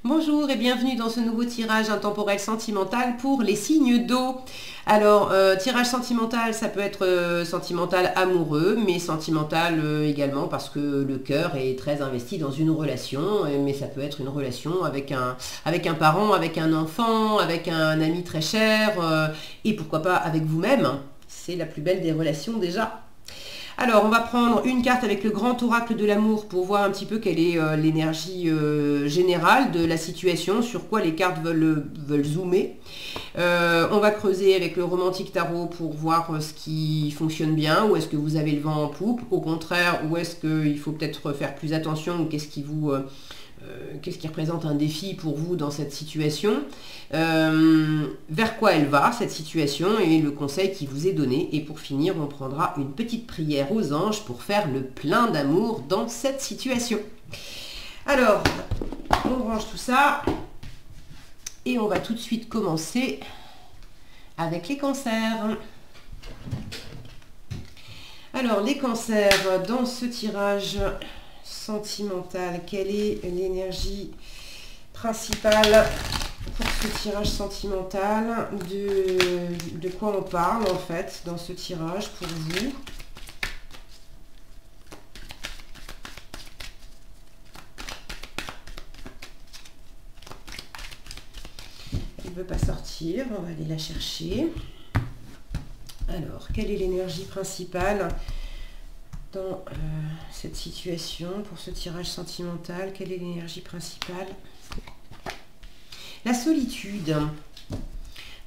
Bonjour et bienvenue dans ce nouveau tirage intemporel sentimental pour les signes d'eau. Alors, tirage sentimental, ça peut être sentimental amoureux, mais sentimental également parce que le cœur est très investi dans une relation, mais ça peut être une relation avec un parent, avec un enfant, avec un ami très cher, et pourquoi pas avec vous-même. C'est la plus belle des relations déjà. Alors, on va prendre une carte avec le grand oracle de l'amour pour voir un petit peu quelle est l'énergie générale de la situation, sur quoi les cartes veulent zoomer. On va creuser avec le romantique tarot pour voir ce qui fonctionne bien, où est-ce que vous avez le vent en poupe, au contraire, où est-ce qu'il faut peut-être faire plus attention, ou qu'est-ce qui représente un défi pour vous dans cette situation, vers quoi elle va cette situation et le conseil qui vous est donné. Et pour finir, on prendra une petite prière aux anges pour faire le plein d'amour dans cette situation. Alors, on range tout ça et on va tout de suite commencer avec les cancers. Alors, les cancers, dans ce tirage sentimental, quelle est l'énergie principale pour ce tirage sentimental, de quoi on parle en fait dans ce tirage pour vous? Elle ne veut pas sortir, on va aller la chercher. Alors, quelle est l'énergie principale dans cette situation pour ce tirage sentimental? Quelle est l'énergie principale? La solitude.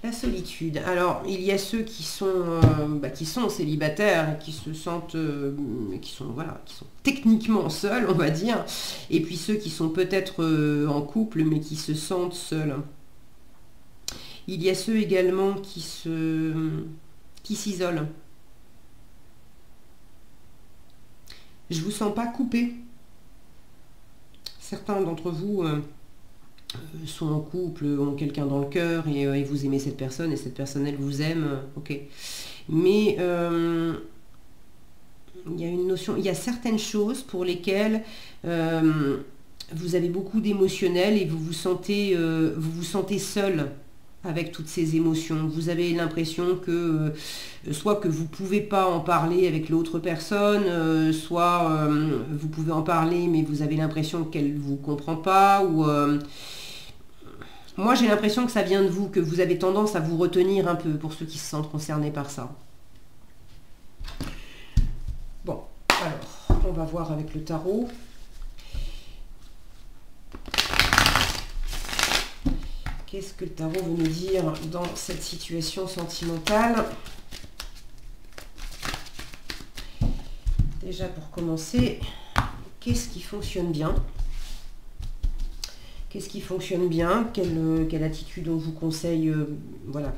La solitude. Alors, il y a ceux qui sont célibataires, qui se sentent, qui sont techniquement seuls, on va dire, et puis ceux qui sont peut-être en couple, mais qui se sentent seuls. Il y a ceux également qui s'isolent. Je vous sens pas coupé. Certains d'entre vous sont en couple, ont quelqu'un dans le cœur et vous aimez cette personne et cette personne elle vous aime, ok. Mais il y a une notion, il y a certaines choses pour lesquelles vous avez beaucoup d'émotionnel et vous vous sentez seul avec toutes ces émotions. Vous avez l'impression que soit que vous ne pouvez pas en parler avec l'autre personne, soit vous pouvez en parler mais vous avez l'impression qu'elle ne vous comprend pas. Ou moi j'ai l'impression que ça vient de vous, que vous avez tendance à vous retenir un peu pour ceux qui se sentent concernés par ça. Bon, alors on va voir avec le tarot. Qu'est-ce que le tarot veut nous dire dans cette situation sentimentale? Déjà pour commencer, qu'est-ce qui fonctionne bien? Qu'est-ce qui fonctionne bien? Quelle attitude on vous conseille? Voilà,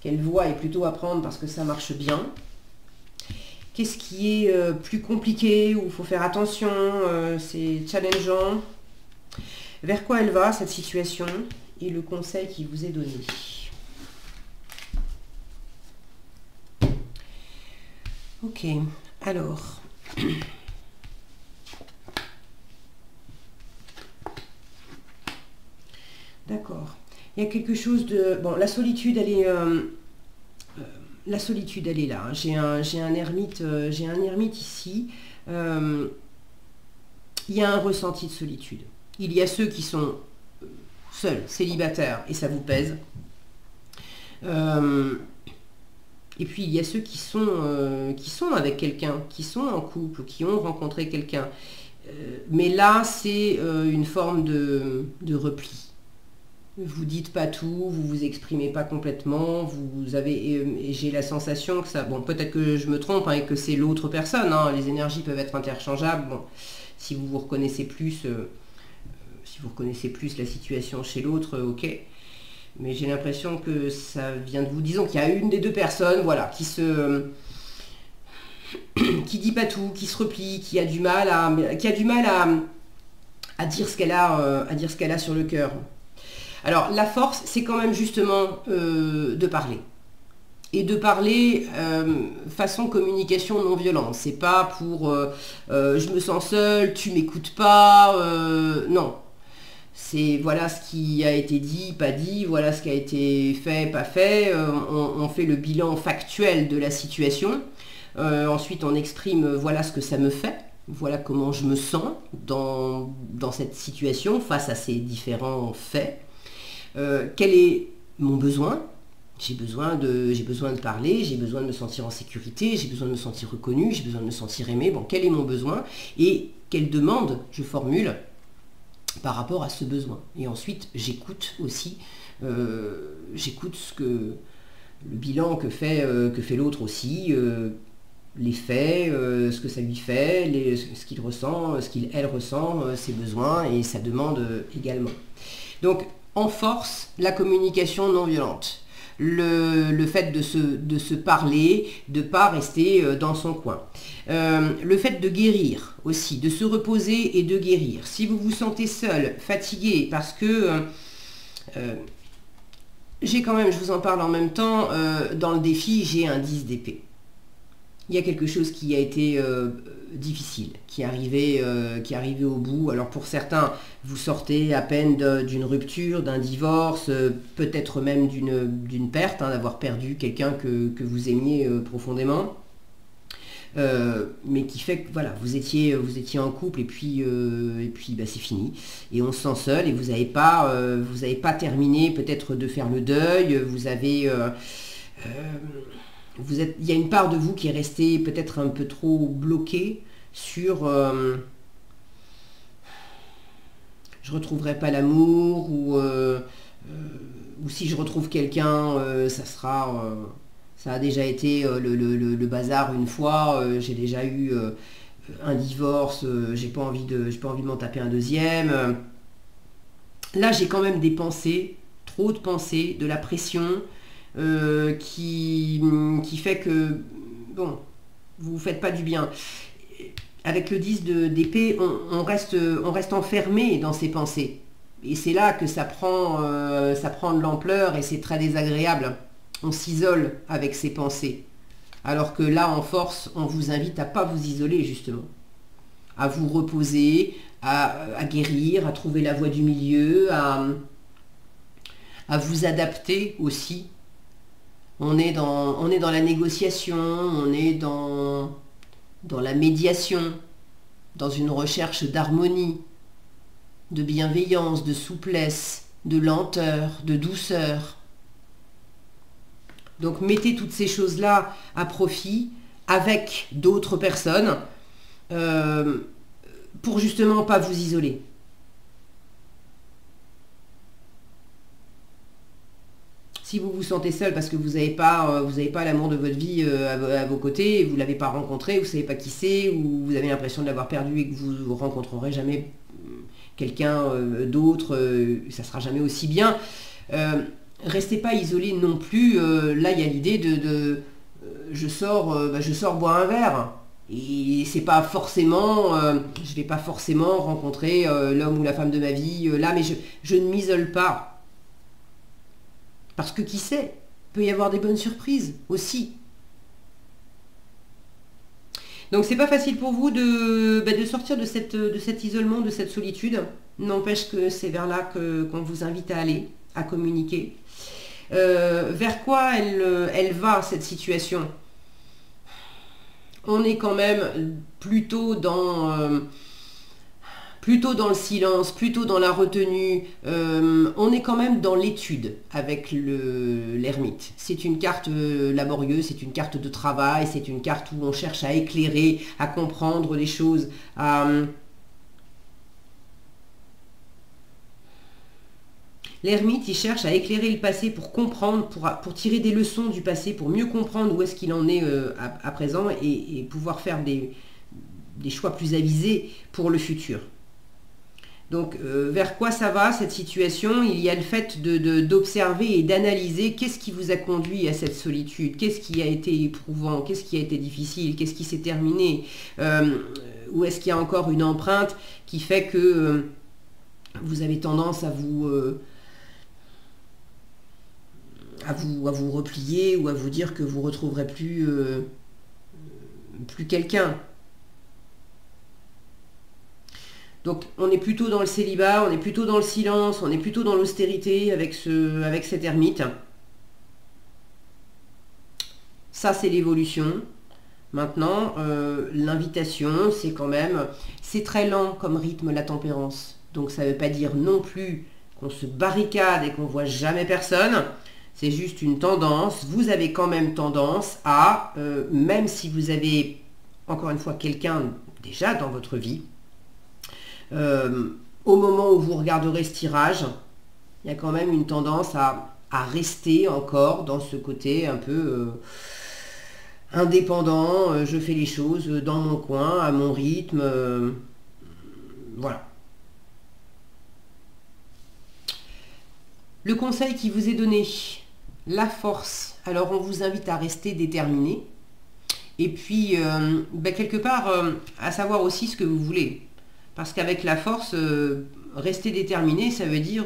quelle voie est plutôt à prendre parce que ça marche bien? Qu'est-ce qui est plus compliqué, où il faut faire attention, c'est challengeant? Vers quoi elle va, cette situation, et le conseil qui vous est donné. Ok, alors. D'accord. Il y a quelque chose de... Bon, la solitude, elle est... la solitude, elle est là. Hein. J'ai un ermite ici. Il y a un ressenti de solitude. Il y a ceux qui sont seuls, célibataires, et ça vous pèse. Et puis il y a ceux qui sont avec quelqu'un, qui sont en couple, qui ont rencontré quelqu'un. Mais là, c'est une forme de repli. Vous dites pas tout, vous vous exprimez pas complètement, vous avez, et j'ai la sensation que ça, bon peut-être que je me trompe hein, et que c'est l'autre personne, hein, les énergies peuvent être interchangeables, bon, si vous vous reconnaissez plus... si vous reconnaissez plus la situation chez l'autre, ok. Mais j'ai l'impression que ça vient de vous. Disons qu'il y a une des deux personnes, voilà, qui dit pas tout, qui se replie, qui a du mal à dire ce qu'elle a sur le cœur. Alors la force, c'est quand même justement de parler. Et de parler façon communication non violente. C'est pas pour je me sens seule, tu m'écoutes pas, non. c'est voilà ce qui a été dit, pas dit, voilà ce qui a été fait, pas fait. On fait le bilan factuel de la situation. Ensuite, on exprime voilà ce que ça me fait, voilà comment je me sens dans cette situation face à ces différents faits. Quel est mon besoin? J'ai besoin de parler, j'ai besoin de me sentir en sécurité, j'ai besoin de me sentir reconnu, j'ai besoin de me sentir aimé. Bon, quel est mon besoin et quelle demande je formule par rapport à ce besoin. Et ensuite, j'écoute aussi, j'écoute le bilan que fait l'autre aussi, les faits, ce que ça lui fait, ce qu'il ressent, elle ressent, ses besoins et sa demande également. Donc, on force la communication non violente. Le fait de se parler, de ne pas rester dans son coin. Le fait de guérir aussi, de se reposer et de guérir. Si vous vous sentez seul, fatigué, parce que j'ai quand même, je vous en parle en même temps, dans le défi, j'ai un 10 d'épée. Il y a quelque chose qui a été difficile, qui est arrivé au bout. Alors pour certains, vous sortez à peine d'une rupture, d'un divorce, peut-être même d'une perte, hein, d'avoir perdu quelqu'un que vous aimiez profondément. Mais qui fait que voilà, vous étiez en couple et puis bah, c'est fini. Et on se sent seul et vous n'avez pas terminé peut-être de faire le deuil, il y a une part de vous qui est restée peut-être un peu trop bloquée sur je retrouverai pas l'amour ou si je retrouve quelqu'un ça a déjà été le bazar une fois, j'ai déjà eu un divorce, j'ai pas envie de m'en taper un deuxième. Là j'ai quand même des pensées, trop de pensées, de la pression. Qui fait que bon, vous vous faites pas du bien. Avec le 10 d'épée, on reste enfermé dans ses pensées. Et c'est là que ça prend de l'ampleur et c'est très désagréable. On s'isole avec ses pensées. Alors que là, en force, on vous invite à pas vous isoler justement. À vous reposer, à guérir, à trouver la voie du milieu, à vous adapter aussi. On est dans la négociation, on est dans la médiation, dans une recherche d'harmonie, de bienveillance, de souplesse, de lenteur, de douceur. Donc mettez toutes ces choses-là à profit avec d'autres personnes pour justement pas vous isoler. Si vous vous sentez seul parce que vous n'avez pas l'amour de votre vie à vos côtés, vous ne l'avez pas rencontré, vous ne savez pas qui c'est, ou vous avez l'impression de l'avoir perdu et que vous ne rencontrerez jamais quelqu'un d'autre, ça ne sera jamais aussi bien. Restez pas isolé non plus. Là, il y a l'idée de je sors boire un verre. Et c'est pas forcément, je vais pas forcément rencontrer l'homme ou la femme de ma vie là, mais je ne m'isole pas. Parce que qui sait, il peut y avoir des bonnes surprises aussi. Donc c'est pas facile pour vous de sortir de cet isolement, de cette solitude. N'empêche que c'est vers là qu'on vous invite à aller, à communiquer. Vers quoi elle va cette situation? On est quand même plutôt dans le silence, plutôt dans la retenue. On est quand même dans l'étude avec l'ermite. C'est une carte laborieuse, c'est une carte de travail, c'est une carte où on cherche à éclairer, à comprendre les choses, L'ermite, il cherche à éclairer le passé pour comprendre, pour tirer des leçons du passé, pour mieux comprendre où est-ce qu'il en est à présent et pouvoir faire des choix plus avisés pour le futur. Donc, vers quoi ça va cette situation? Il y a le fait d'observer et d'analyser qu'est-ce qui vous a conduit à cette solitude, qu'est-ce qui a été éprouvant, qu'est-ce qui a été difficile, qu'est-ce qui s'est terminé, où est-ce qu'il y a encore une empreinte qui fait que vous avez tendance à vous replier ou à vous dire que vous ne retrouverez plus quelqu'un. Donc on est plutôt dans le célibat, on est plutôt dans le silence, on est plutôt dans l'austérité avec cet ermite. Ça, c'est l'évolution. Maintenant, l'invitation, c'est quand même... C'est très lent comme rythme, la tempérance. Donc ça ne veut pas dire non plus qu'on se barricade et qu'on ne voit jamais personne. C'est juste une tendance. Vous avez quand même tendance à, même si vous avez, encore une fois, quelqu'un déjà dans votre vie, au moment où vous regarderez ce tirage, il y a quand même une tendance à rester encore dans ce côté un peu... indépendant, je fais les choses dans mon coin, à mon rythme, voilà. Le conseil qui vous est donné, la force. Alors on vous invite à rester déterminé et puis quelque part à savoir aussi ce que vous voulez. Parce qu'avec la force, rester déterminé, ça veut dire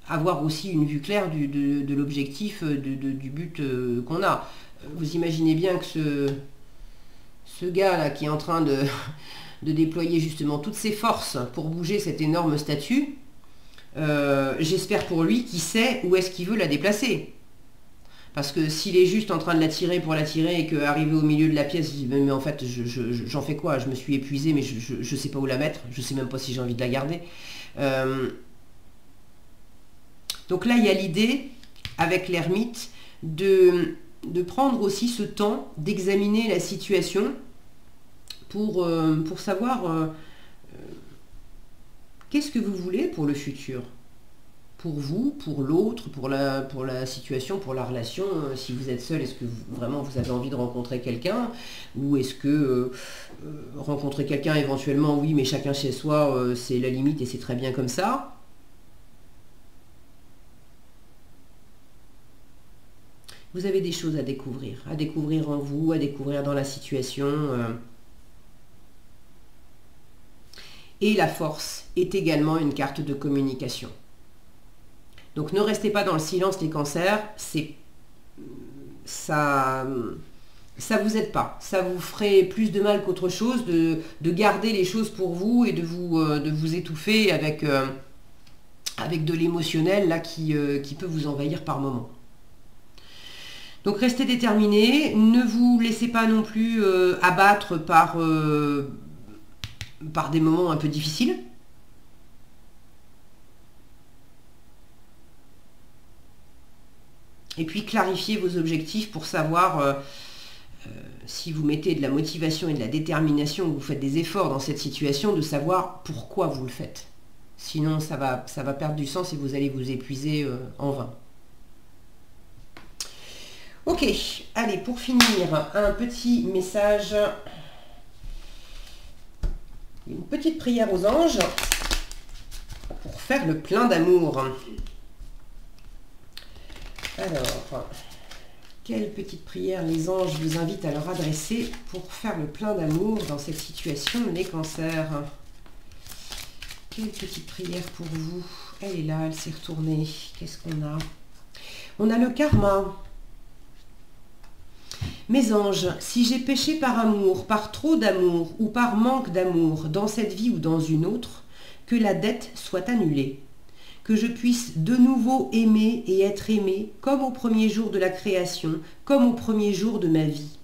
avoir aussi une vue claire de l'objectif, du but qu'on a. Vous imaginez bien que ce gars-là qui est en train de déployer justement toutes ses forces pour bouger cette énorme statue, j'espère pour lui qu'il sait où est-ce qu'il veut la déplacer. Parce que s'il est juste en train de la tirer pour la tirer et qu'arrivé au milieu de la pièce, il dit mais en fait j'en fais quoi? Je me suis épuisé mais je ne sais pas où la mettre, je ne sais même pas si j'ai envie de la garder. Donc là il y a l'idée avec l'ermite de prendre aussi ce temps d'examiner la situation pour savoir qu'est-ce que vous voulez pour le futur. Pour vous, pour l'autre, pour la situation, pour la relation. Si vous êtes seul, est-ce que vraiment vous avez envie de rencontrer quelqu'un? Ou est-ce que rencontrer quelqu'un éventuellement, oui, mais chacun chez soi, c'est la limite et c'est très bien comme ça. Vous avez des choses à découvrir en vous, à découvrir dans la situation. Et la force est également une carte de communication. Donc ne restez pas dans le silence les cancers, ça vous aide pas. Ça vous ferait plus de mal qu'autre chose de garder les choses pour vous et de vous étouffer avec de l'émotionnel là qui peut vous envahir par moments. Donc restez déterminés, ne vous laissez pas non plus abattre par des moments un peu difficiles. Et puis clarifiez vos objectifs pour savoir si vous mettez de la motivation et de la détermination, que vous faites des efforts dans cette situation, de savoir pourquoi vous le faites. Sinon ça va perdre du sens et vous allez vous épuiser en vain. Ok, allez, pour finir, un petit message, une petite prière aux anges pour faire le plein d'amour. Alors, quelle petite prière les anges vous invitent à leur adresser pour faire le plein d'amour dans cette situation, les cancers? Quelle petite prière pour vous? Elle est là, elle s'est retournée. Qu'est-ce qu'on a? On a le karma. Mes anges, si j'ai péché par amour, par trop d'amour ou par manque d'amour dans cette vie ou dans une autre, que la dette soit annulée. Que je puisse de nouveau aimer et être aimé comme au premier jour de la création, comme au premier jour de ma vie.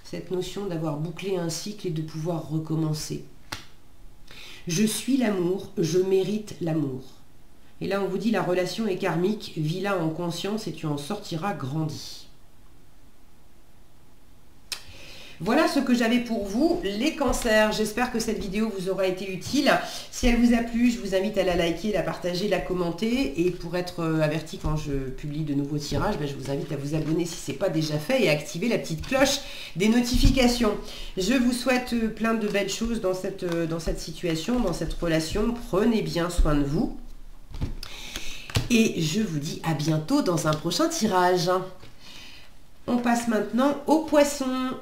Cette notion d'avoir bouclé un cycle et de pouvoir recommencer. Je suis l'amour, je mérite l'amour. Et là on vous dit la relation est karmique, vis-la en conscience et tu en sortiras grandi. Voilà ce que j'avais pour vous, les cancers. J'espère que cette vidéo vous aura été utile. Si elle vous a plu, je vous invite à la liker, la partager, la commenter. Et pour être averti quand je publie de nouveaux tirages, je vous invite à vous abonner si ce n'est pas déjà fait et à activer la petite cloche des notifications. Je vous souhaite plein de belles choses dans cette situation, dans cette relation. Prenez bien soin de vous. Et je vous dis à bientôt dans un prochain tirage. On passe maintenant aux poissons.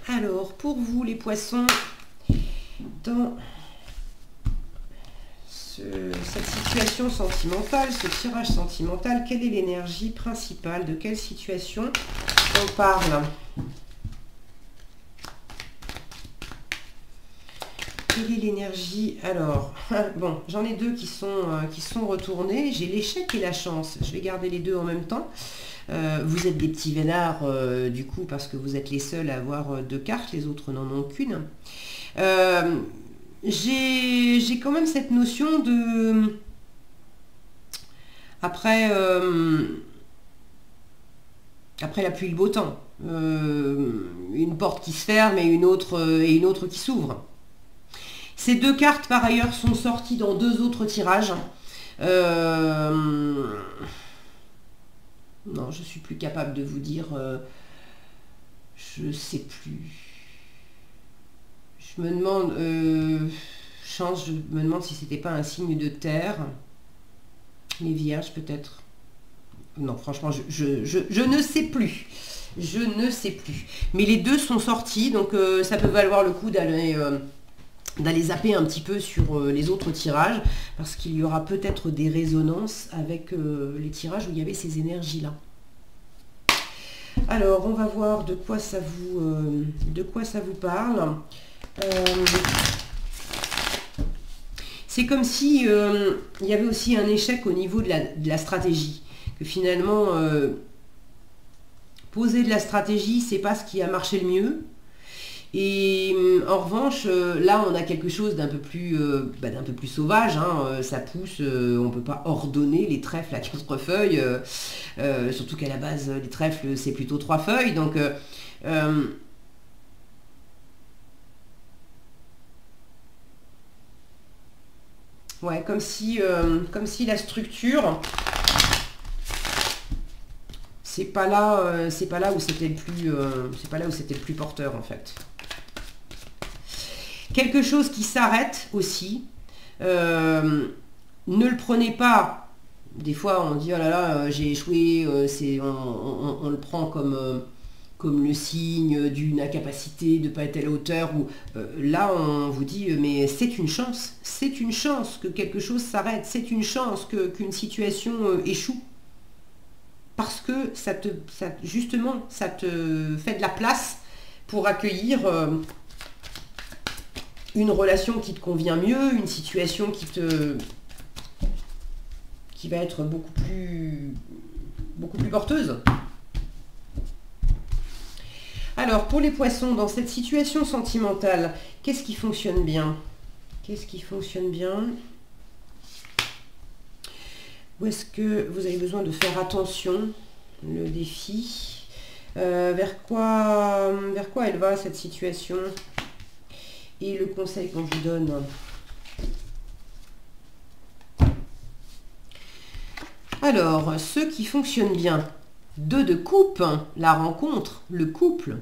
Alors, pour vous les poissons, dans cette situation sentimentale, ce tirage sentimental, quelle est l'énergie principale? De quelle situation on parle? Quelle est l'énergie? Alors, bon, j'en ai deux qui sont retournés. J'ai l'échec et la chance. Je vais garder les deux en même temps. Vous êtes des petits vénards, du coup, parce que vous êtes les seuls à avoir deux cartes. Les autres n'en ont qu'une. J'ai quand même cette notion de... Après la pluie, le beau temps. Une porte qui se ferme et une autre qui s'ouvre. Ces deux cartes, par ailleurs, sont sorties dans deux autres tirages. Non, je suis plus capable de vous dire. Je sais plus. Je me demande... chance, je me demande si c'était pas un signe de terre. Les vierges, peut-être. Non, franchement, je ne sais plus. Je ne sais plus. Mais les deux sont sortis, donc ça peut valoir le coup d'aller zapper un petit peu sur les autres tirages, parce qu'il y aura peut-être des résonances avec les tirages où il y avait ces énergies-là. Alors, on va voir de quoi ça vous parle. C'est comme si il y avait aussi un échec au niveau de la stratégie. Que finalement, poser de la stratégie, c'est pas ce qui a marché le mieux. Et en revanche, là, on a quelque chose d'un peu plus sauvage. Hein, ça pousse, on ne peut pas ordonner les trèfles à 4 feuilles. Surtout qu'à la base, les trèfles, c'est plutôt 3 feuilles. Donc... ouais, comme si la structure, c'est pas là où c'était le plus porteur en fait. Quelque chose qui s'arrête aussi. Ne le prenez pas. Des fois on dit oh là là j'ai échoué. On le prend comme le signe d'une incapacité de ne pas être à la hauteur, ou là on vous dit mais c'est une chance que quelque chose s'arrête, c'est une chance qu'une situation échoue, parce que justement ça te fait de la place pour accueillir une relation qui te convient mieux, une situation qui va être beaucoup plus porteuse. Alors, pour les poissons, dans cette situation sentimentale, qu'est-ce qui fonctionne bien? Qu'est-ce qui fonctionne bien? Où est-ce que vous avez besoin de faire attention? Le défi. Vers quoi elle va, cette situation? Et le conseil qu'on vous donne. Alors, ceux qui fonctionnent bien. 2 de coupe, la rencontre, le couple,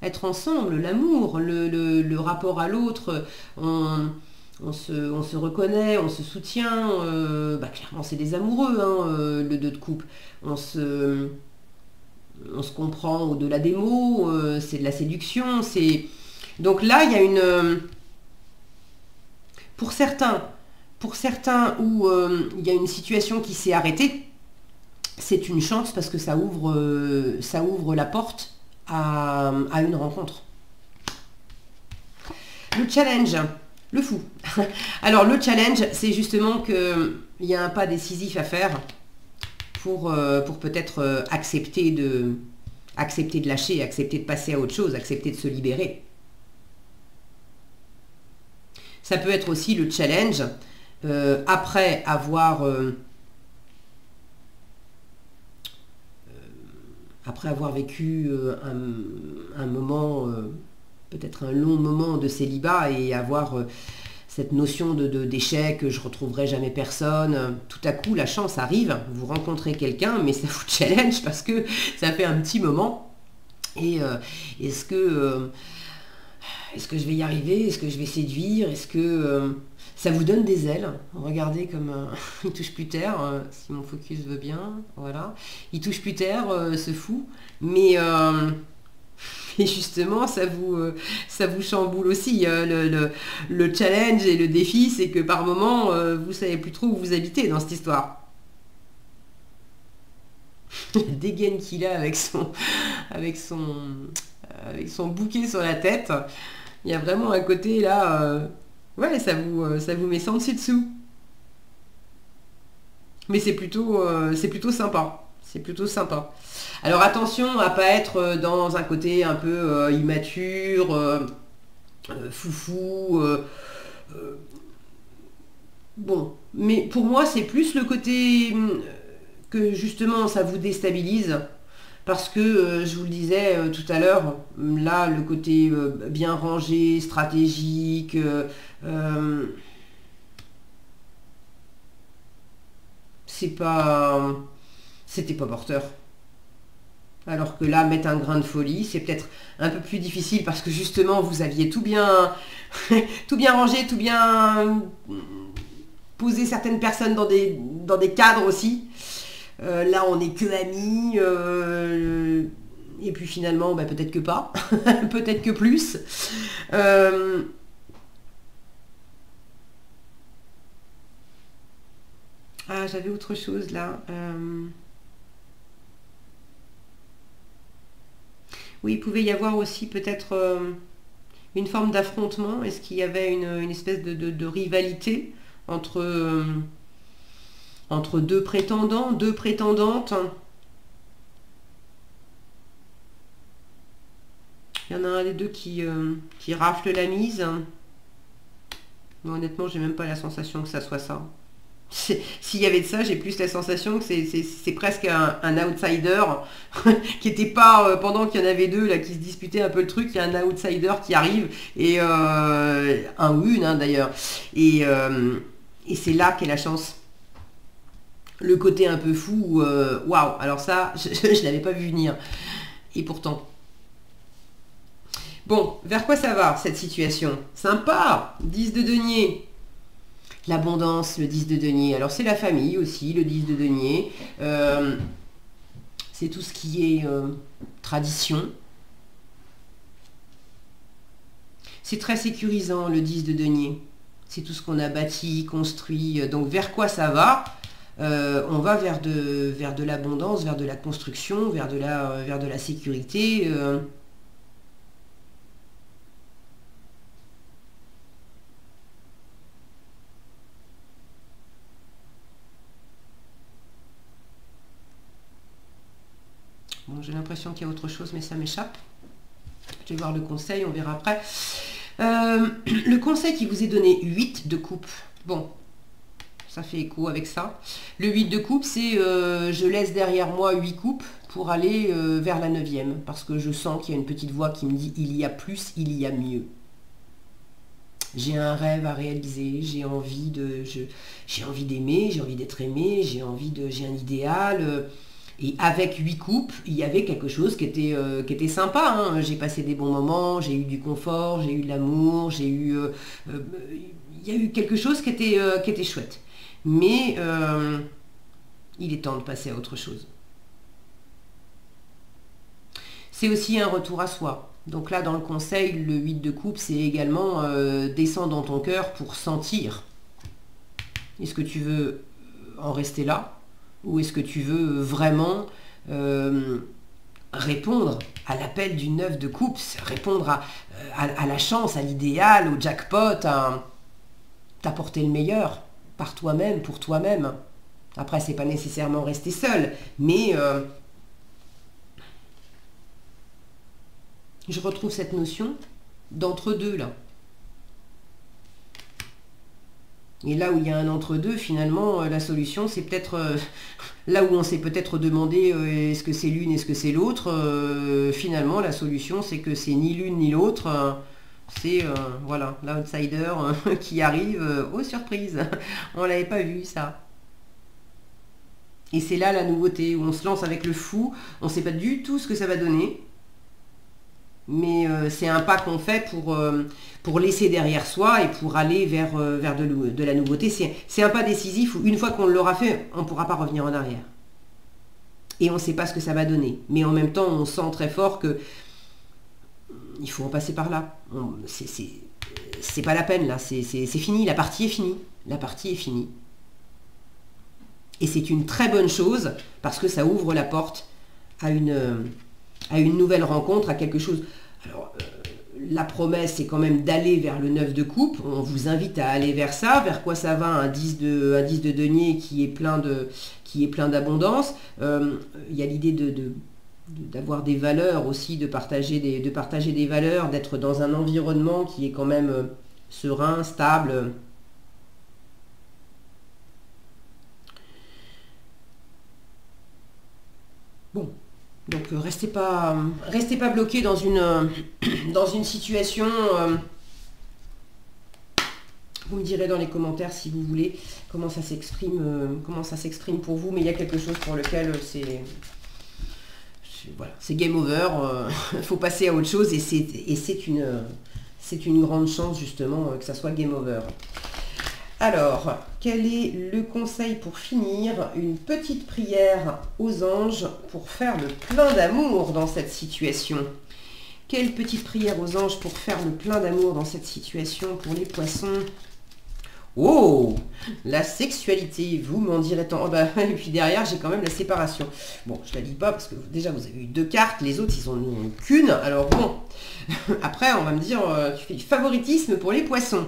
être ensemble, l'amour, le rapport à l'autre, on se reconnaît, on se soutient, clairement c'est des amoureux, hein, le 2 de coupe, on se comprend au-delà des mots, c'est de la séduction, donc là il y a une... Pour certains où il y a une situation qui s'est arrêtée, c'est une chance parce que ça ouvre la porte à une rencontre. Le challenge, le fou. Alors le challenge, c'est justement qu'il y a un pas décisif à faire pour peut-être accepter de lâcher, accepter de passer à autre chose, accepter de se libérer. Ça peut être aussi le challenge après avoir vécu un moment, peut-être un long moment de célibat, et avoir cette notion d'échec, je ne retrouverai jamais personne. Tout à coup, la chance arrive, vous rencontrez quelqu'un, mais ça vous challenge parce que ça fait un petit moment. Et est-ce que je vais y arriver? Est-ce que je vais séduire? Est-ce que ça vous donne des ailes? Regardez comme il touche plus terre, si mon focus veut bien, voilà. Il touche plus terre, ce fou, mais justement ça vous chamboule aussi. Le challenge et le défi, c'est que par moment, vous savez plus trop où vous habitez dans cette histoire. La dégaine qu'il a avec son bouquet sur la tête. Il y a vraiment un côté là, Ouais, ça vous met sans dessus dessous. Mais c'est plutôt sympa. C'est plutôt sympa. Alors attention à pas être dans un côté un peu immature, foufou. Bon, mais pour moi c'est plus le côté que justement ça vous déstabilise. Parce que, je vous le disais tout à l'heure, là, le côté bien rangé, stratégique, c'est pas, c'était pas porteur. Alors que là, mettre un grain de folie, c'est peut-être un peu plus difficile parce que justement, vous aviez tout bien, tout bien rangé, tout bien posé certaines personnes dans des cadres aussi. Là, on n'est que amis. Et puis finalement, bah, peut-être que pas. Peut-être que plus. Euh, ah, j'avais autre chose là. Oui, il pouvait y avoir aussi peut-être une forme d'affrontement. Est-ce qu'il y avait une espèce de rivalité entre, entre deux prétendants, deux prétendantes? Il y en a un des deux qui rafle la mise. Mais honnêtement, j'ai même pas la sensation que ça soit ça. S'il y avait de ça, j'ai plus la sensation que c'est presque un outsider qui n'était pas, pendant qu'il y en avait deux là qui se disputaient un peu le truc, il y a un outsider qui arrive, et un ou une hein, d'ailleurs. Et c'est là qu'est la chance. Le côté un peu fou, waouh, alors ça, je ne l'avais pas vu venir. Et pourtant. Bon, vers quoi ça va cette situation? Sympa, 10 de denier. L'abondance, le 10 de denier. Alors c'est la famille aussi, le 10 de denier. C'est tout ce qui est tradition. C'est très sécurisant le 10 de denier. C'est tout ce qu'on a bâti, construit. Donc vers quoi ça va? On va vers de l'abondance, vers de la construction, vers de la sécurité. Bon, j'ai l'impression qu'il y a autre chose, mais ça m'échappe. Je vais voir le conseil, on verra après. Le conseil qui vous est donné, 8 de coupe. Bon, ça fait écho avec ça. Le 8 de coupe, c'est je laisse derrière moi 8 coupes pour aller vers la 9e. Parce que je sens qu'il y a une petite voix qui me dit il y a plus, il y a mieux. J'ai un rêve à réaliser, j'ai envie d'aimer, j'ai envie d'être aimé, j'ai un idéal. Et avec 8 coupes, il y avait quelque chose qui était sympa. Hein. J'ai passé des bons moments, j'ai eu du confort, j'ai eu de l'amour, il y a eu quelque chose qui était chouette. Mais il est temps de passer à autre chose. C'est aussi un retour à soi. Donc là, dans le conseil, le 8 de coupe, c'est également descendre dans ton cœur pour sentir. Est-ce que tu veux en rester là? Ou est-ce que tu veux vraiment répondre à l'appel du 9 de coupe, répondre à la chance, à l'idéal, au jackpot, à t'apporter le meilleur par toi-même, pour toi-même. Après, c'est pas nécessairement rester seul, mais je retrouve cette notion d'entre-deux là. Et là où il y a un entre-deux, finalement, la solution, c'est peut-être là où on s'est peut-être demandé est-ce que c'est l'une, est-ce que c'est l'autre. Finalement, la solution, c'est que c'est ni l'une ni l'autre. C'est voilà, l'outsider qui arrive aux surprises. On l'avait pas vu ça. Et c'est là la nouveauté où on se lance avec le fou. On ne sait pas du tout ce que ça va donner. Mais c'est un pas qu'on fait pour laisser derrière soi et pour aller vers de la nouveauté. C'est un pas décisif où une fois qu'on l'aura fait, on ne pourra pas revenir en arrière. Et on ne sait pas ce que ça va donner. Mais en même temps, on sent très fort que il faut en passer par là. C'est pas la peine là, c'est fini, la partie est finie. La partie est finie. Et c'est une très bonne chose parce que ça ouvre la porte à une nouvelle rencontre, à quelque chose. Alors, la promesse, c'est quand même d'aller vers le 9 de coupe. On vous invite à aller vers ça. Vers quoi ça va? Un 10 de denier qui est plein d'abondance. Il y a l'idée d'avoir des valeurs aussi, de partager des valeurs, d'être dans un environnement qui est quand même serein, stable. Bon. Donc restez pas bloqué dans une situation. Vous me direz dans les commentaires si vous voulez comment ça s'exprime pour vous, mais il y a quelque chose pour lequel c'est game over. Il faut passer à autre chose et c'est une grande chance justement que ça soit game over. Alors, quel est le conseil pour finir? Une petite prière aux anges pour faire le plein d'amour dans cette situation. Quelle petite prière aux anges pour faire le plein d'amour dans cette situation pour les poissons? Oh, la sexualité, vous m'en direz tant. Oh bah, et puis derrière, j'ai quand même la séparation. Bon, je la lis pas parce que déjà, vous avez eu 2 cartes, les autres, ils en ont qu'une. Alors bon, après, on va me dire, tu fais du favoritisme pour les poissons.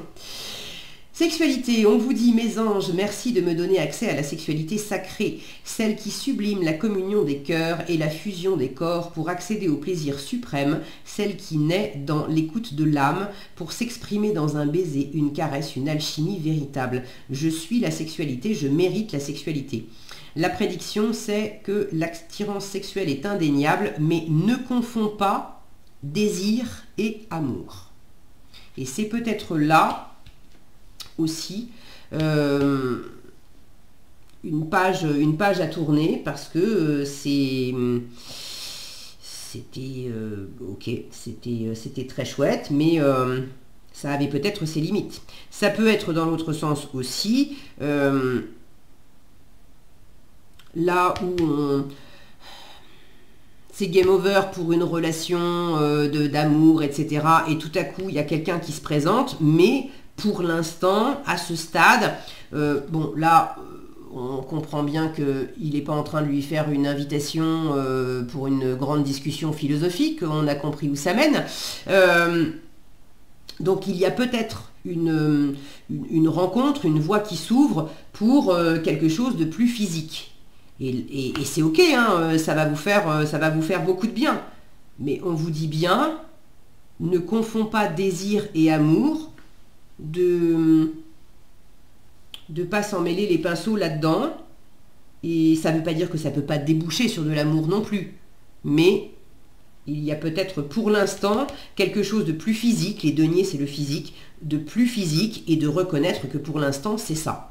Sexualité, on vous dit, mes anges, merci de me donner accès à la sexualité sacrée, celle qui sublime la communion des cœurs et la fusion des corps pour accéder au plaisir suprême, celle qui naît dans l'écoute de l'âme pour s'exprimer dans un baiser, une caresse, une alchimie véritable. Je suis la sexualité, je mérite la sexualité. La prédiction, c'est que l'attirance sexuelle est indéniable, mais ne confond pas désir et amour. Et c'est peut-être là aussi une page à tourner parce que c'était très chouette, mais ça avait peut-être ses limites. Ça peut être dans l'autre sens aussi, là où c'est game over pour une relation d'amour, etc. Et tout à coup, il y a quelqu'un qui se présente, mais pour l'instant, à ce stade, bon, là, on comprend bien qu'il n'est pas en train de lui faire une invitation pour une grande discussion philosophique, on a compris où ça mène. Donc, il y a peut-être une rencontre, une voie qui s'ouvre pour quelque chose de plus physique. Et c'est ok, hein, ça va vous faire beaucoup de bien. Mais on vous dit bien, ne confond pas désir et amour, de pas s'en mêler les pinceaux là-dedans. Et ça ne veut pas dire que ça ne peut pas déboucher sur de l'amour non plus. Mais il y a peut-être pour l'instant quelque chose de plus physique, les deniers c'est le physique, de plus physique et de reconnaître que pour l'instant c'est ça.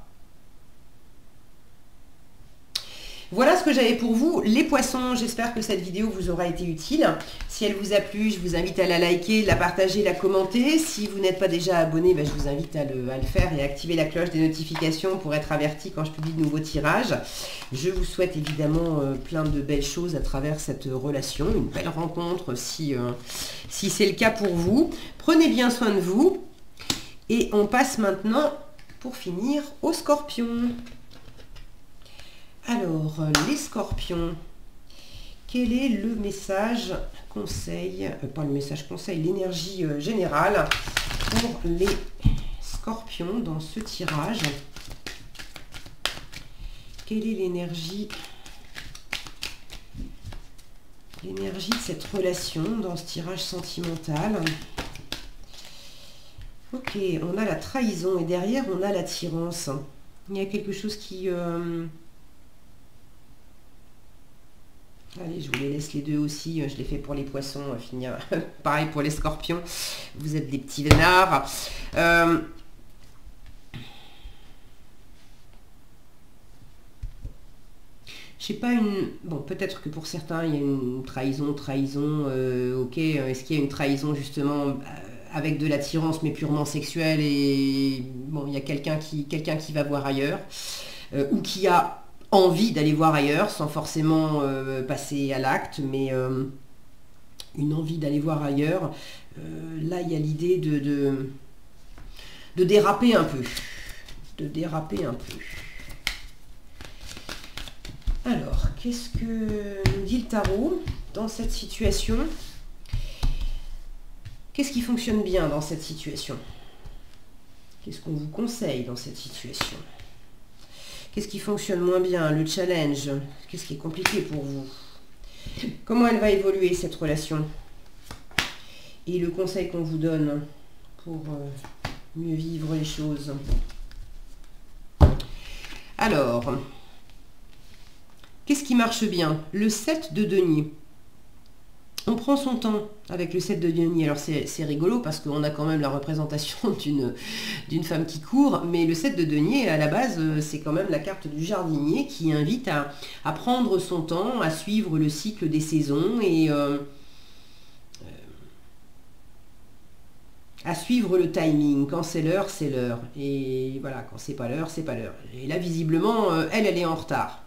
Voilà ce que j'avais pour vous, les poissons. J'espère que cette vidéo vous aura été utile. Si elle vous a plu, je vous invite à la liker, la partager, la commenter. Si vous n'êtes pas déjà abonné, je vous invite à le faire et à activer la cloche des notifications pour être averti quand je publie de nouveaux tirages. Je vous souhaite évidemment plein de belles choses à travers cette relation, une belle rencontre si c'est le cas pour vous. Prenez bien soin de vous. Et on passe maintenant, pour finir, aux scorpions. Alors, les scorpions, quel est le message conseil, pas le message conseil, l'énergie générale pour les scorpions dans ce tirage? Quelle est l'énergie de cette relation dans ce tirage sentimental? Ok, on a la trahison et derrière on a l'attirance. Il y a quelque chose qui... Allez, je vous les laisse les deux aussi. Je l'ai fait pour les poissons. On va finir pareil pour les scorpions. Vous êtes des petits vénards. Je sais pas, bon, peut-être que pour certains, il y a une trahison, ok. Est-ce qu'il y a une trahison justement avec de l'attirance mais purement sexuelle et bon, il y a quelqu'un qui va voir ailleurs ou qui a envie d'aller voir ailleurs sans forcément passer à l'acte, mais une envie d'aller voir ailleurs. Là, il y a l'idée de déraper un peu. Alors, qu'est-ce que nous dit le tarot dans cette situation? Qu'est-ce qui fonctionne bien dans cette situation? Qu'est-ce qu'on vous conseille dans cette situation? Qu'est-ce qui fonctionne moins bien? Le challenge. Qu'est-ce qui est compliqué pour vous? Comment elle va évoluer cette relation? Et le conseil qu'on vous donne pour mieux vivre les choses. Alors, qu'est-ce qui marche bien? Le 7 de denier. On prend son temps avec le 7 de denier. Alors c'est rigolo parce qu'on a quand même la représentation d'une femme qui court, mais le 7 de denier, à la base, c'est quand même la carte du jardinier qui invite à prendre son temps, à suivre le cycle des saisons et à suivre le timing. Quand c'est l'heure, c'est l'heure. Et voilà, quand c'est pas l'heure, c'est pas l'heure. Et là, visiblement, elle est en retard.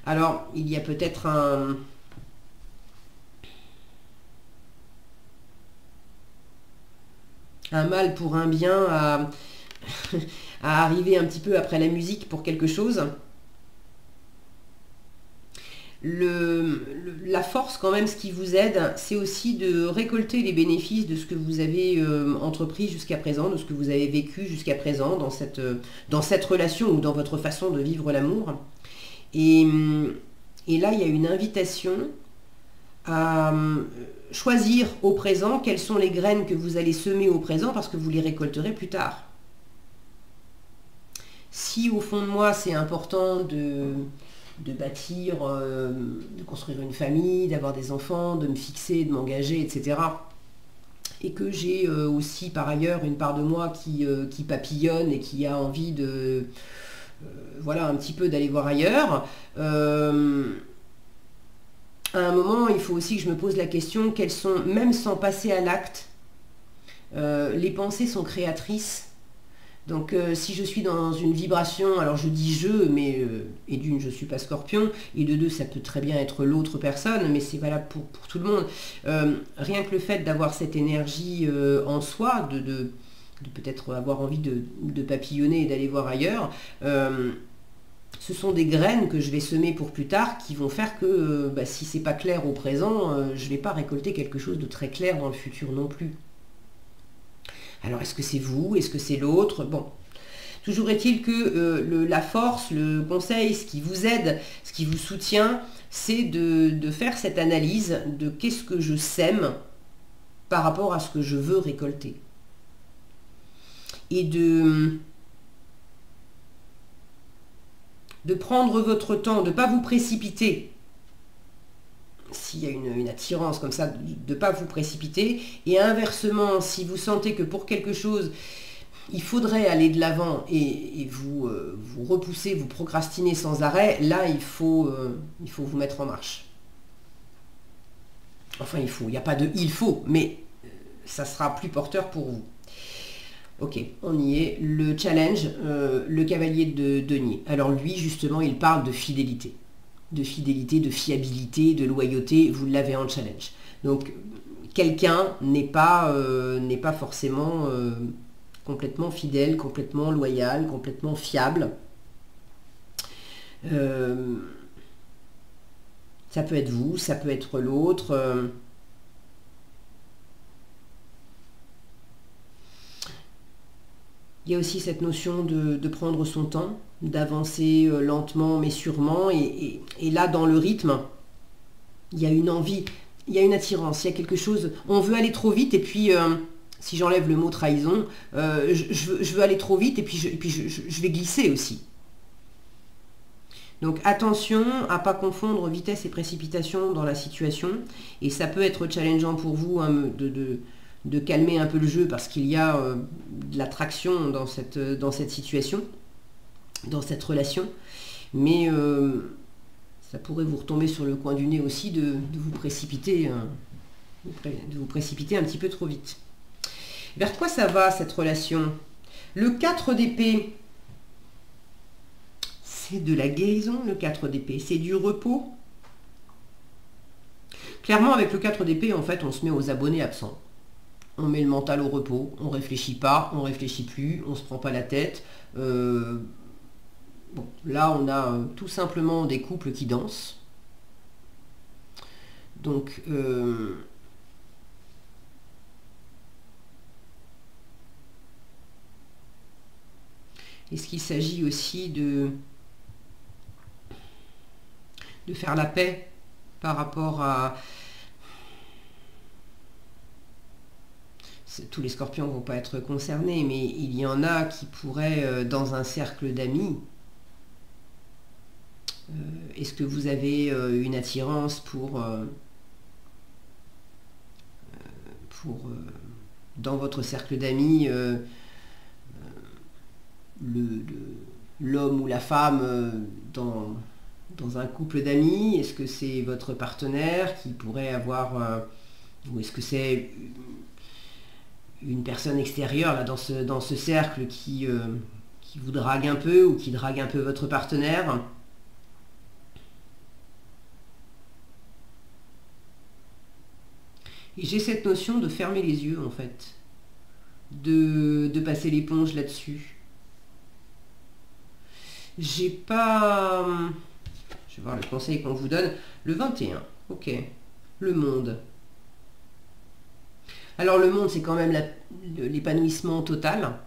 Alors, il y a peut-être un mal pour un bien à arriver un petit peu après la musique pour quelque chose. La force quand même, ce qui vous aide, c'est aussi de récolter les bénéfices de ce que vous avez entrepris jusqu'à présent, de ce que vous avez vécu jusqu'à présent dans cette relation ou dans votre façon de vivre l'amour. Et là, il y a une invitation à choisir au présent quelles sont les graines que vous allez semer au présent parce que vous les récolterez plus tard. Si au fond de moi, c'est important de bâtir, de construire une famille, d'avoir des enfants, de me fixer, de m'engager, etc. Et que j'ai aussi par ailleurs une part de moi qui papillonne et qui a envie de voilà un petit peu d'aller voir ailleurs. À un moment, il faut aussi que je me pose la question, quelles sont, même sans passer à l'acte, les pensées sont créatrices. Donc si je suis dans une vibration, alors je dis je, mais et d'une, je ne suis pas Scorpion, et de deux, ça peut très bien être l'autre personne, mais c'est valable pour tout le monde. Rien que le fait d'avoir cette énergie en soi, de peut-être avoir envie de papillonner et d'aller voir ailleurs, ce sont des graines que je vais semer pour plus tard qui vont faire que si c'est pas clair au présent, je ne vais pas récolter quelque chose de très clair dans le futur non plus. Alors est-ce que c'est vous? Est-ce que c'est l'autre? Bon, toujours est-il que la force, le conseil, ce qui vous aide, ce qui vous soutient, c'est de faire cette analyse de qu'est-ce que je sème par rapport à ce que je veux récolter. Et de prendre votre temps, de ne pas vous précipiter. S'il y a une attirance comme ça, de ne pas vous précipiter. Et inversement, si vous sentez que pour quelque chose, il faudrait aller de l'avant et vous repoussez, vous procrastinez sans arrêt, là, il faut vous mettre en marche. Enfin, il n'y a pas de il faut, mais ça sera plus porteur pour vous. Ok, on y est. Le challenge, le cavalier de denier. Alors lui, justement, il parle de fidélité. De fidélité, de fiabilité, de loyauté. Vous l'avez en challenge. Donc, quelqu'un n'est pas forcément complètement fidèle, complètement loyal, complètement fiable. Ça peut être vous, ça peut être l'autre. Il y a aussi cette notion de prendre son temps, d'avancer lentement mais sûrement. Et là, dans le rythme, il y a une envie, il y a une attirance, il y a quelque chose. On veut aller trop vite et puis, si j'enlève le mot trahison, je veux aller trop vite et puis je vais glisser aussi. Donc attention à ne pas confondre vitesse et précipitation dans la situation. Et ça peut être challengeant pour vous hein, de calmer un peu le jeu parce qu'il y a de l'attraction dans cette situation, dans cette relation. Mais ça pourrait vous retomber sur le coin du nez aussi de vous précipiter un petit peu trop vite. Vers quoi ça va cette relation? Le 4 d'épée, c'est de la guérison, le 4 d'épée, c'est du repos. Clairement, avec le 4 d'épée, en fait, on se met aux abonnés absents. On met le mental au repos, on ne réfléchit pas, on ne réfléchit plus, on ne se prend pas la tête. Bon, là, on a tout simplement des couples qui dansent. Donc, Est-ce qu'il s'agit aussi de faire la paix par rapport à... Tous les scorpions ne vont pas être concernés, mais il y en a qui pourraient, dans un cercle d'amis, est-ce que vous avez une attirance dans votre cercle d'amis, l'homme ou la femme dans un couple d'amis? Est-ce que c'est votre partenaire qui pourrait avoir... ou est-ce que c'est une personne extérieure là, dans ce cercle qui vous drague un peu ou qui drague un peu votre partenaire? Et j'ai cette notion de fermer les yeux en fait, de passer l'éponge là-dessus. J'ai pas... Je vais voir le conseil qu'on vous donne. Le 21, ok. Le monde. Alors le monde, c'est quand même l'épanouissement total.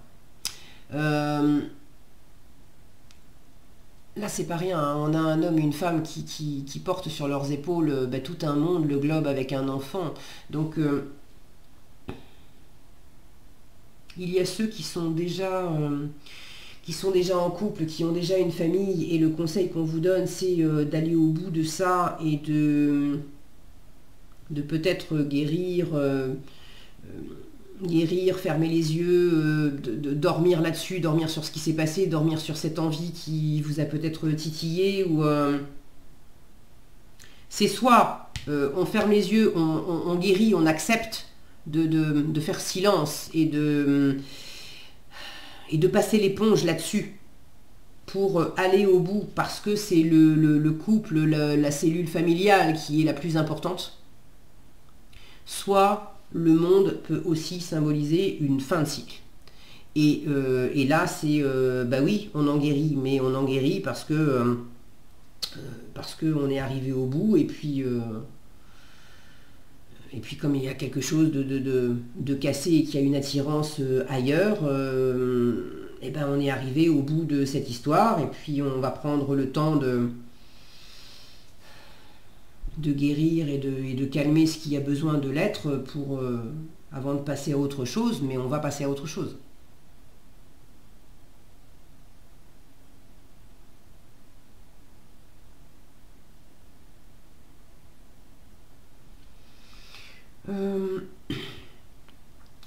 Là, c'est pas rien, hein. On a un homme et une femme qui portent sur leurs épaules tout un monde, le globe avec un enfant. Donc, il y a ceux qui sont déjà en couple, qui ont déjà une famille, et le conseil qu'on vous donne, c'est d'aller au bout de ça et de peut-être guérir, fermer les yeux, de dormir là-dessus, dormir sur ce qui s'est passé, dormir sur cette envie qui vous a peut-être titillé, ou c'est soit on ferme les yeux, on guérit, on accepte de faire silence et de passer l'éponge là-dessus pour aller au bout, parce que c'est le couple, la cellule familiale qui est la plus importante, soit le monde peut aussi symboliser une fin de cycle. Et là, c'est, bah oui, on en guérit, mais on en guérit parce que on est arrivé au bout, et puis comme il y a quelque chose de cassé et qu'il y a une attirance ailleurs, et ben on est arrivé au bout de cette histoire, et puis on va prendre le temps de guérir et de calmer ce qui a besoin de l'être avant de passer à autre chose, mais on va passer à autre chose.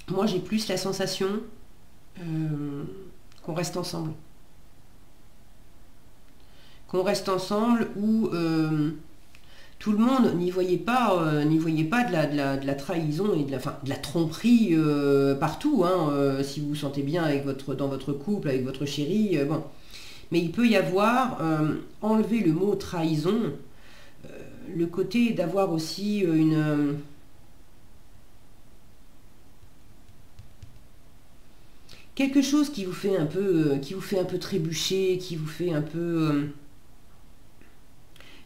Moi j'ai plus la sensation qu'on reste ensemble. Qu'on reste ensemble où tout le monde n'y voyait pas de la trahison et de la tromperie partout, hein, si vous vous sentez bien dans votre couple, avec votre chéri, bon. Mais il peut y avoir, enlever le mot trahison, le côté d'avoir aussi quelque chose qui vous fait un peu trébucher, qui vous fait un peu...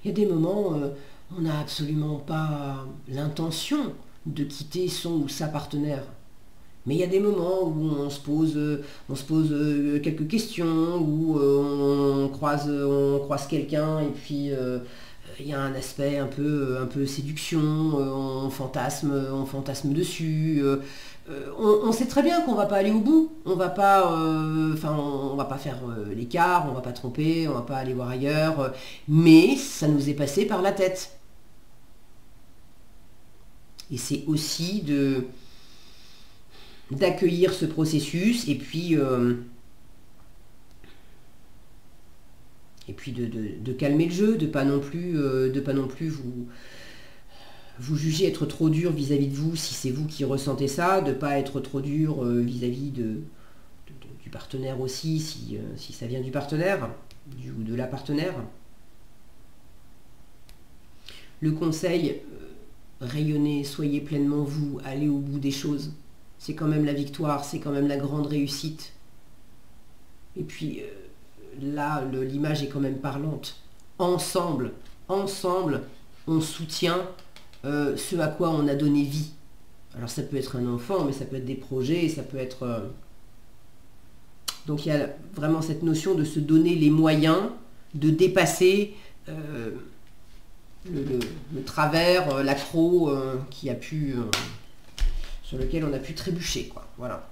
Il y a des moments, on n'a absolument pas l'intention de quitter son ou sa partenaire. Mais il y a des moments où on se pose quelques questions, où on croise quelqu'un, et puis il y a un aspect un peu séduction, on fantasme dessus. On sait très bien qu'on va pas aller au bout, on va pas faire l'écart, on va pas tromper, on va pas aller voir ailleurs, mais ça nous est passé par la tête. Et c'est aussi d'accueillir ce processus, et puis de calmer le jeu, de pas non plus vous jugez être trop dur vis-à-vis de vous si c'est vous qui ressentez ça, de ne pas être trop dur vis-à-vis du partenaire aussi, si ça vient du partenaire, ou de la partenaire. Le conseil, rayonnez, soyez pleinement vous, allez au bout des choses. C'est quand même la victoire, c'est quand même la grande réussite. Et puis là, l'image est quand même parlante. Ensemble, on soutient ce à quoi on a donné vie. Alors ça peut être un enfant, mais ça peut être des projets, ça peut être Donc il y a vraiment cette notion de se donner les moyens de dépasser le travers, l'accroc qui a pu, sur lequel on a pu trébucher, quoi. Voilà.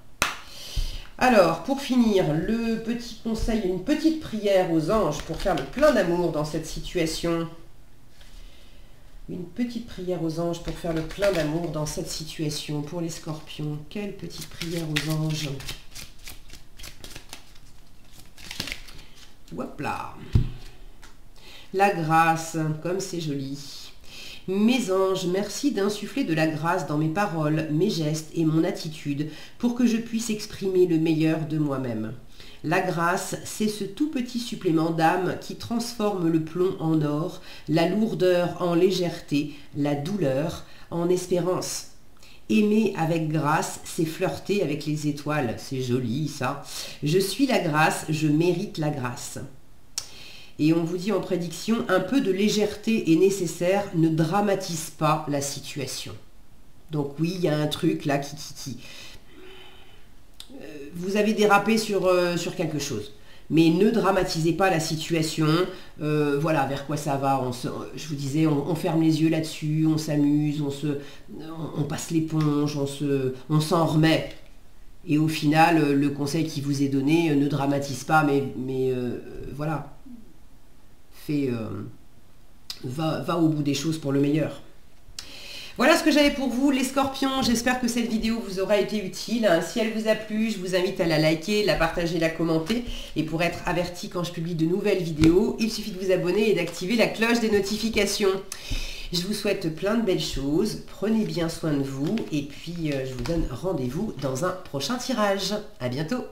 Alors, pour finir, le petit conseil, une petite prière aux anges pour faire le plein d'amour dans cette situation. Une petite prière aux anges pour faire le plein d'amour dans cette situation. Pour les scorpions, quelle petite prière aux anges? Hop là. La grâce, comme c'est joli. Mes anges, merci d'insuffler de la grâce dans mes paroles, mes gestes et mon attitude pour que je puisse exprimer le meilleur de moi-même. La grâce, c'est ce tout petit supplément d'âme qui transforme le plomb en or, la lourdeur en légèreté, la douleur en espérance. Aimer avec grâce, c'est flirter avec les étoiles. C'est joli ça. Je suis la grâce, je mérite la grâce. Et on vous dit en prédiction, un peu de légèreté est nécessaire, ne dramatise pas la situation. Donc oui, il y a un truc là qui vous avez dérapé sur quelque chose. Mais ne dramatisez pas la situation. Voilà, vers quoi ça va. Je vous disais, on ferme les yeux là-dessus, on s'amuse, on passe l'éponge, on s'en remet. Et au final, le conseil qui vous est donné, ne dramatise pas, mais voilà. Va au bout des choses pour le meilleur. Voilà ce que j'avais pour vous les scorpions, j'espère que cette vidéo vous aura été utile. Si elle vous a plu, je vous invite à la liker, la partager, la commenter. Et pour être averti quand je publie de nouvelles vidéos, il suffit de vous abonner et d'activer la cloche des notifications. Je vous souhaite plein de belles choses, prenez bien soin de vous et puis je vous donne rendez-vous dans un prochain tirage. À bientôt.